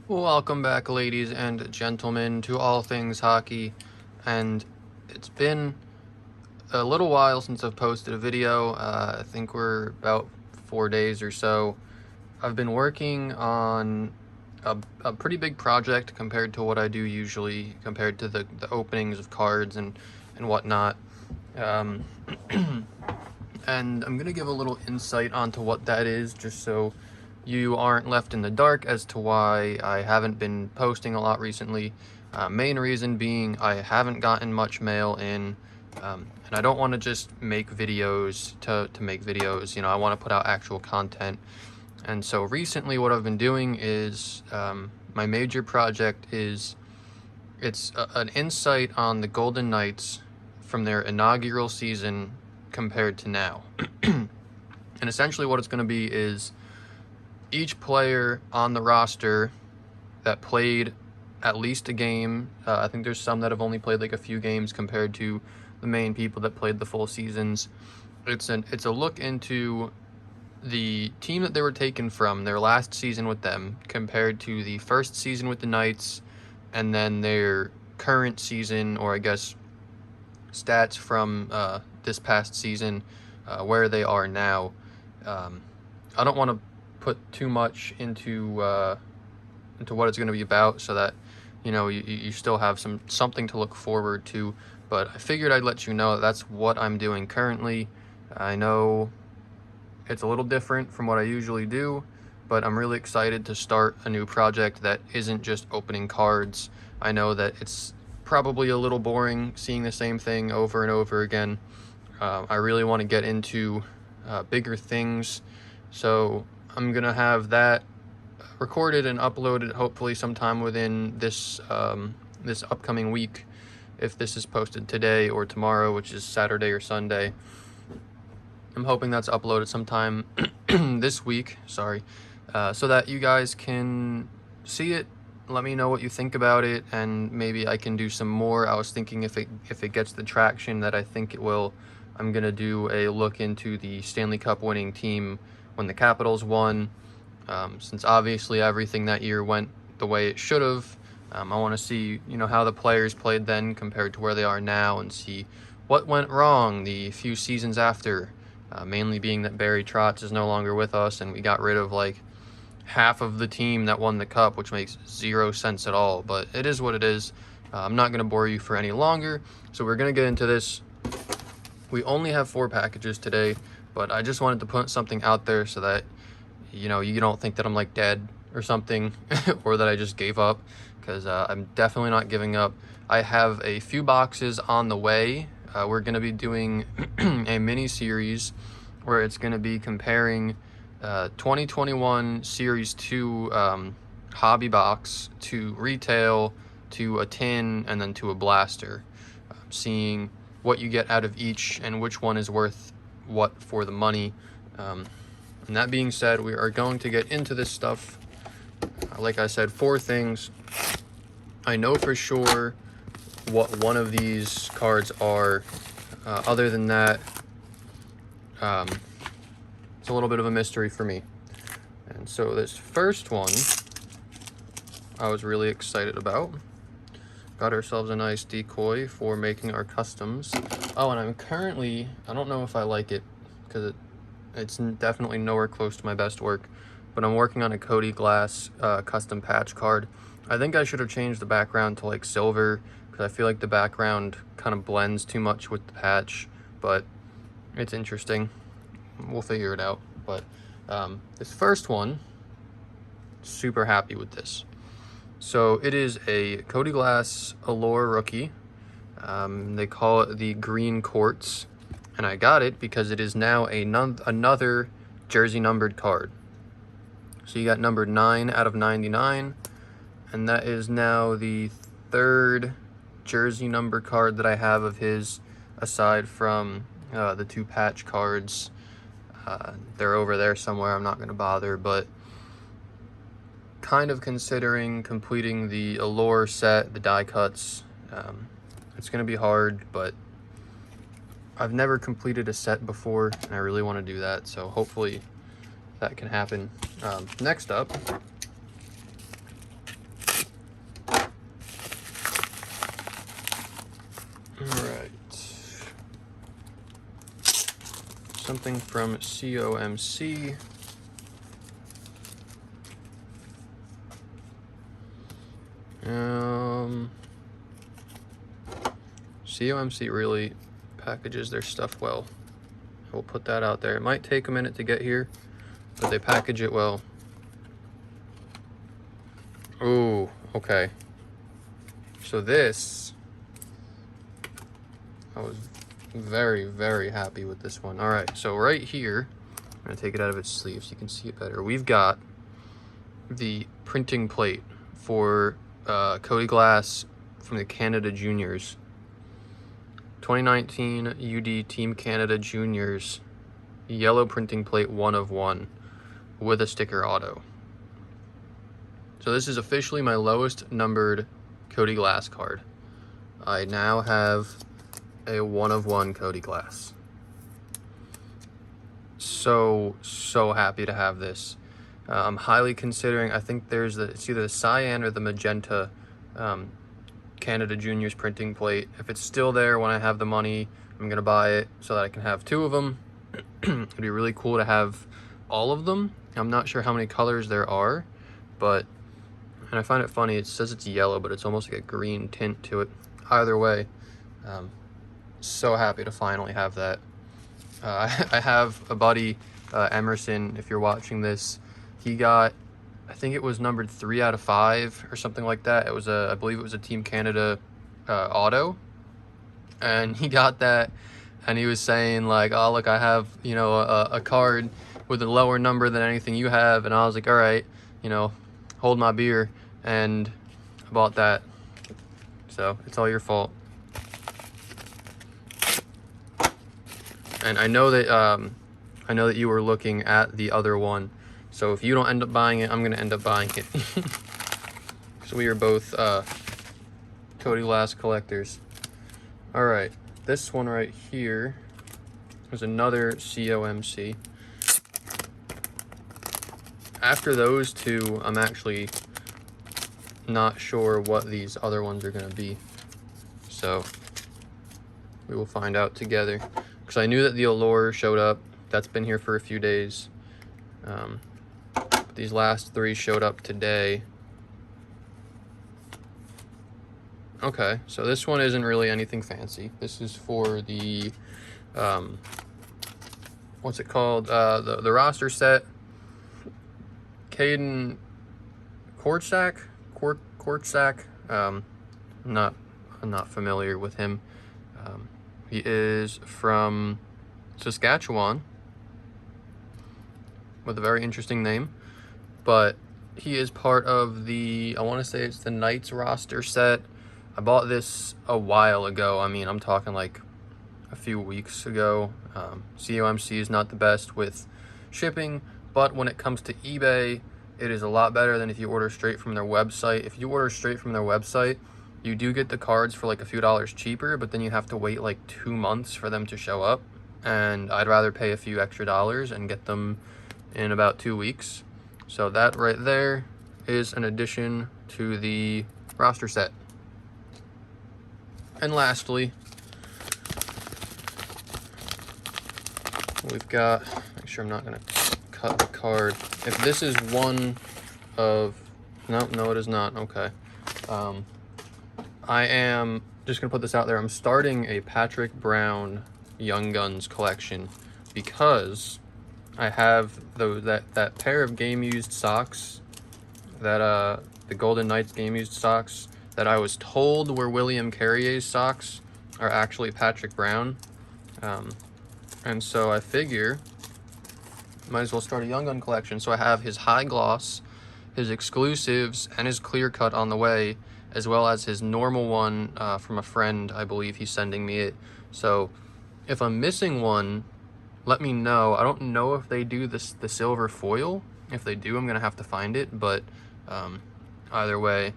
Welcome back, ladies and gentlemen, to All Things Hockey. And it's been a little while since I've posted a video. I think we're about 4 days or so. I've been working on a pretty big project compared to what I do usually, compared to the openings of cards and whatnot. And I'm going to give a little insight onto what that is, just so you aren't left in the dark as to why I haven't been posting a lot recently. Main reason being I haven't gotten much mail in, and I don't want to just make videos to make videos. I want to put out actual content. And so recently what I've been doing is my major project is an insight on the Golden Knights from their inaugural season compared to now. And essentially what it's going to be is each player on the roster that played at least a game. I think there's some that have only played like a few games compared to the main people that played the full seasons. It's a look into the team that they were taken from, their last season with them, compared to the first season with the Knights, and then their current season, or I guess stats from this past season, where they are now. I don't want to put too much into what it's going to be about, so that you still have something to look forward to. But I figured I'd let you know that that's what I'm doing currently. I know it's a little different from what I usually do, but I'm really excited to start a new project that isn't just opening cards. I know that it's probably a little boring seeing the same thing over and over again. I really want to get into bigger things, so I'm gonna have that recorded and uploaded hopefully sometime within this this upcoming week, if this is posted today or tomorrow, which is Saturday or Sunday. I'm hoping that's uploaded sometime this week, so that you guys can see it. Let me know what you think about it, and maybe I can do some more. I was thinking if it gets the traction that I think it will, I'm gonna do a look into the Stanley Cup winning team when the Capitals won, since obviously everything that year went the way it should have. I want to see how the players played then compared to where they are now, and see what went wrong the few seasons after. Mainly being that Barry Trotz is no longer with us, and we got rid of like half of the team that won the cup, which makes zero sense at all. But it is what it is. I'm not going to bore you for any longer, so we're going to get into this. We only have 4 packages today, but I just wanted to put something out there so that you don't think that I'm like dead or something, or that I just gave up, because I'm definitely not giving up. I have a few boxes on the way. We're going to be doing a mini series where it's going to be comparing 2021 Series 2 hobby box to retail, to a tin, and then to a blaster. Seeing what you get out of each and which one is worth what for the money. And that being said, we are going to get into this stuff. Like I said, 4 things. I know for sure what one of these cards are. Other than that, it's a little bit of a mystery for me. And so this first one I was really excited about. Got ourselves a nice decoy for making our customs. Oh, and I'm currently, I don't know if I like it, because it's definitely nowhere close to my best work, but I'm working on a Cody Glass custom patch card. I think I should have changed the background to like silver, because I feel like the background kind of blends too much with the patch, but it's interesting. We'll figure it out. But this first one, super happy with this. So it is a Cody Glass Allure rookie. They call it the Green Quartz, and I got it because it is now another jersey numbered card. So you got numbered 9 out of 99, and that is now the 3rd jersey number card that I have of his, aside from the 2 patch cards. They're over there somewhere, I'm not going to bother, but kind of considering completing the Allure set, the die cuts. It's going to be hard, but I've never completed a set before, and I really want to do that, so hopefully that can happen. Next up, something from COMC. COMC really packages their stuff well. We'll put that out there. It might take a minute to get here, but they package it well. Ooh, okay. So this, I was very, very happy with this one. All right, so right here, I'm gonna take it out of its sleeve so you can see it better. We've got the printing plate for Cody Glass from the Canada Juniors. 2019 UD Team Canada Juniors yellow printing plate 1 of 1 with a sticker auto. So this is officially my lowest numbered Cody Glass card. I now have a 1 of 1 Cody Glass. So happy to have this. I'm highly considering, I think it's either the cyan or the magenta Canada Juniors printing plate. If it's still there when I have the money, I'm gonna buy it so that I can have 2 of them. It'd be really cool to have all of them. I'm not sure how many colors there are, but, and I find it funny, it says it's yellow, but it's almost like a green tint to it. Either way, so happy to finally have that. I have a buddy, Emerson, if you're watching this, he got, I think it was numbered 3 out of 5 or something like that. It was I believe it was a Team Canada auto, and he got that, and he was saying like, oh look, I have, you know, a card with a lower number than anything you have, and I was like, all right, you know, hold my beer, and I bought that. So it's all your fault. And I know that you were looking at the other one. So if you don't end up buying it, I'm gonna end up buying it. So we are both Cody Glass collectors. All right, this one right here is another COMC. After those two, I'm actually not sure what these other ones are gonna be. So we will find out together. Because I knew that the Allure showed up. That's been here for a few days. These last 3 showed up today. Okay, so this one isn't really anything fancy. This is for the, what's it called? The roster set. Caden Korczak? I'm not familiar with him. He is from Saskatchewan with a very interesting name, but he is part of the, I want to say it's the Knights roster set. I bought this a while ago. I mean, I'm talking like a few weeks ago. COMC is not the best with shipping, but when it comes to eBay, it is a lot better than if you order straight from their website. If you order straight from their website, you do get the cards for like a few dollars cheaper, but then you have to wait like 2 months for them to show up. And I'd rather pay a few extra dollars and get them in about 2 weeks. So that right there is an addition to the roster set. And lastly, we've got, make sure I'm not gonna cut the card. If this is one of, no it is not, okay. I am just gonna put this out there. I'm starting a Patrick Brown Young Guns collection because I have that pair of game used socks, that the Golden Knights game used socks that I was told were William Carrier's socks are actually Patrick Brown. And so I figure might as well start a Young Gun collection. So I have his high gloss, his exclusives, and his clear cut on the way, as well as his normal one from a friend. I believe he's sending me it. So if I'm missing one, let me know. I don't know if they do the silver foil. If they do, I'm gonna have to find it, but either way,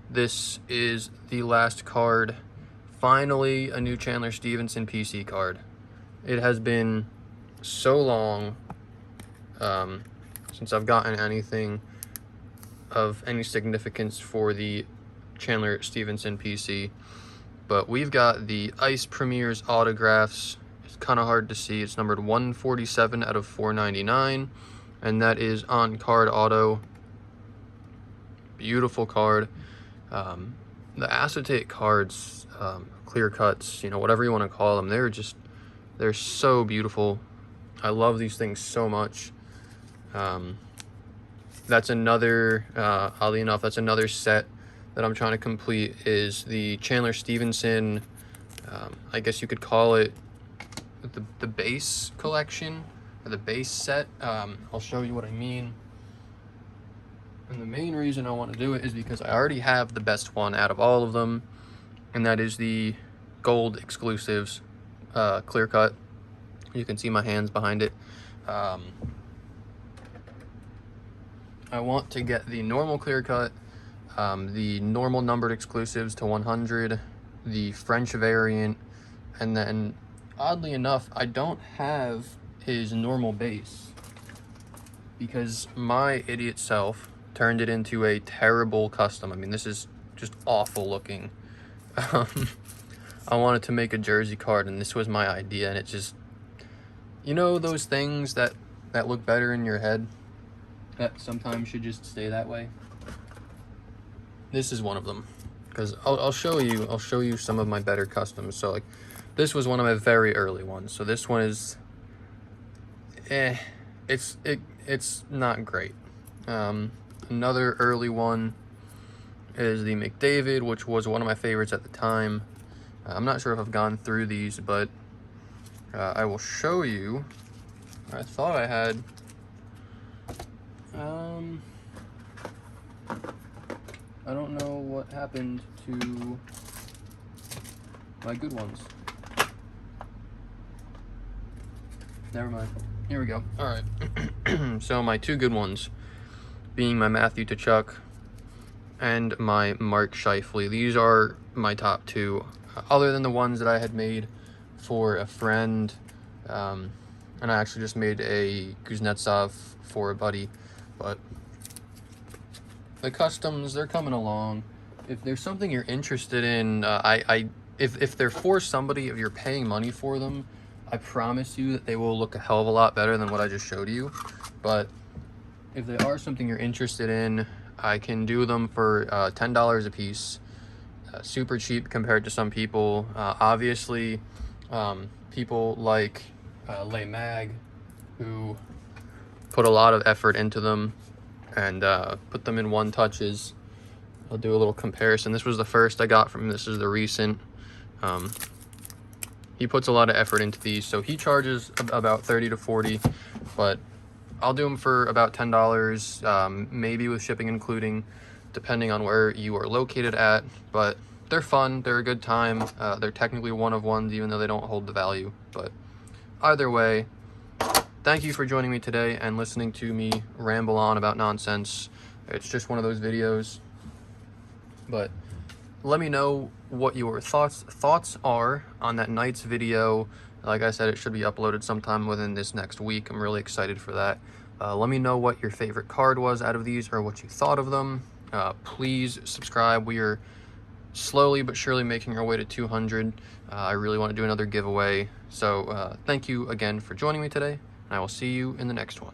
this is the last card. Finally, a new Chandler Stevenson PC card. It has been so long since I've gotten anything of any significance for the Chandler Stevenson PC, but we've got the Ice Premier's autographs It's kind of hard to see. It's numbered 147 out of 499, and that is on card auto. Beautiful card. The acetate cards, clear cuts, you know, whatever you want to call them, they're so beautiful. I love these things so much. That's another, oddly enough, that's another set that I'm trying to complete, is the Chandler Stevenson, I guess you could call it the base collection, or the base set. I'll show you what I mean. And the main reason I want to do it is because I already have the best one out of all of them, and that is the gold exclusives clear cut. You can see my hands behind it. I want to get the normal clear cut, the normal numbered exclusives to 100, the French variant, and then oddly enough, I don't have his normal base because my idiot self turned it into a terrible custom. I mean, this is just awful looking. I wanted to make a jersey card, and this was my idea, and it just, you know, those things that look better in your head that sometimes should just stay that way. This is one of them, because I'll show you some of my better customs. So like, this was one of my very early ones. So this one is, it's not great. Another early one is the McDavid, which was one of my favorites at the time. I'm not sure if I've gone through these, but I will show you. I thought I had. I don't know what happened to my good ones. Never mind. Here we go. All right. So my two good ones being my Matthew Tkachuk and my Mark Scheifele. These are my top two, other than the ones that I had made for a friend. And I actually just made a Kuznetsov for a buddy. But the customs, they're coming along. If there's something you're interested in, if they're for somebody, if you're paying money for them, I promise you that they will look a hell of a lot better than what I just showed you. But if they are something you're interested in, I can do them for $10 a piece. Super cheap compared to some people. Obviously, people like Lay Mag, who put a lot of effort into them and put them in one touches. I'll do a little comparison. This was the first I got from him. This is the recent. He puts a lot of effort into these, so he charges about 30 to 40, but I'll do them for about $10, maybe with shipping including, depending on where you are located at. But they're fun, they're a good time. They're technically one of ones, even though they don't hold the value. But either way, thank you for joining me today and listening to me ramble on about nonsense. It's just one of those videos. But let me know what your thoughts are on that Knights video. Like I said, it should be uploaded sometime within this next week. I'm really excited for that. Let me know what your favorite card was out of these, or what you thought of them. Please subscribe. We are slowly but surely making our way to 200. I really want to do another giveaway. So thank you again for joining me today, and I will see you in the next one.